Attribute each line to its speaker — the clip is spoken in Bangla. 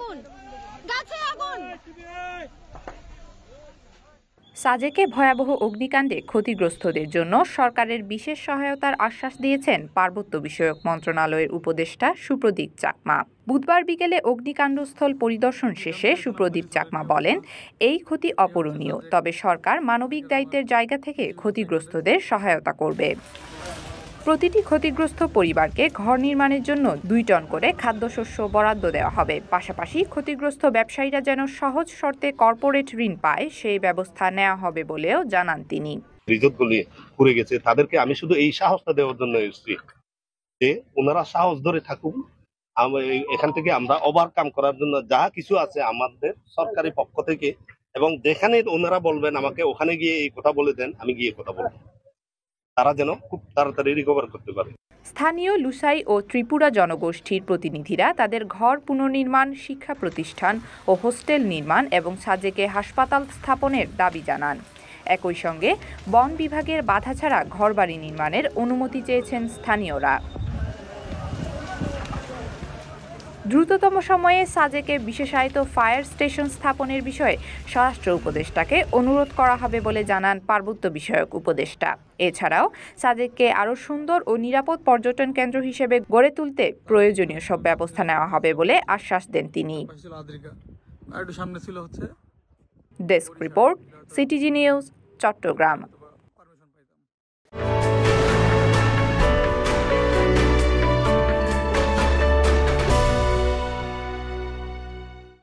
Speaker 1: আগুন, গাছে আগুন।
Speaker 2: সাজেকে ভয়াবহ অগ্নিকাণ্ডে ক্ষতিগ্রস্তদের জন্য সরকারের বিশেষ সহায়তার আশ্বাস দিয়েছেন পার্বত্য বিষয়ক মন্ত্রণালয়ের উপদেষ্টা সুপ্রদীপ চাকমা। বুধবার বিকেলে অগ্নিকাণ্ডস্থল পরিদর্শন শেষে সুপ্রদীপ চাকমা বলেন, এই ক্ষতি অপূরণীয়, তবে সরকার মানবিক দায়িত্বের জায়গা থেকে ক্ষতিগ্রস্তদের সহায়তা করবে। প্রতিটি ক্ষতিগ্রস্ত পরিবারকে ঘর নির্মাণের জন্য 2 টন করে খাদ্যশস্য বরাদ্দ দেওয়া হবে। পাশাপাশি ক্ষতিগ্রস্ত ব্যবসায়ীরা যেন সহজ শর্তে কর্পোরেট ঋণ পায় সেই ব্যবস্থা নেওয়া হবে বলেও জানান তিনি।
Speaker 3: রিজোর্টগুলি পুড়ে গেছে, তাদেরকে আমি শুধু এই সাহসটা দেওয়ার জন্য এসেছি যে ওনারা সাহস ধরে থাকুন। এখান থেকে আমরা ওভারকাম করার জন্য যা কিছু আছে আমাদের সরকারি পক্ষ থেকে, এবং যেখানে ওনারা বলবেন আমাকে ওখানে গিয়ে এই কথা বলে দেন, আমি গিয়ে কথা বলবো, তারা যেন খুব তাড়াতাড়ি রিকভার করতে পারে।
Speaker 2: স্থানীয় লুসাই ও ত্রিপুরা জনগোষ্ঠীর প্রতিনিধিরা তাদের ঘর পুনর্নির্মাণ, শিক্ষা প্রতিষ্ঠান ও হোস্টেল নির্মাণ এবং সাজেকে হাসপাতাল স্থাপনের দাবি জানান। একই সঙ্গে বন বিভাগের বাধা ছাড়া ঘরবাড়ি নির্মাণের অনুমতি চেয়েছেন স্থানীয়রা। দ্রুততম সময়ে সাজেকে বিশেষায়িত ফায়ার স্টেশন স্থাপনের বিষয়ে স্বরাষ্ট্র উপদেষ্টাকে অনুরোধ করা হবে বলে জানান পার্বত্য বিষয়ক উপদেষ্টা। এছাড়াও সাজেককে আরও সুন্দর ও নিরাপদ পর্যটন কেন্দ্র হিসেবে গড়ে তুলতে প্রয়োজনীয় সব ব্যবস্থা নেওয়া হবে বলে আশ্বাস দেন তিনি। Desk report, CTG news, Chittagong.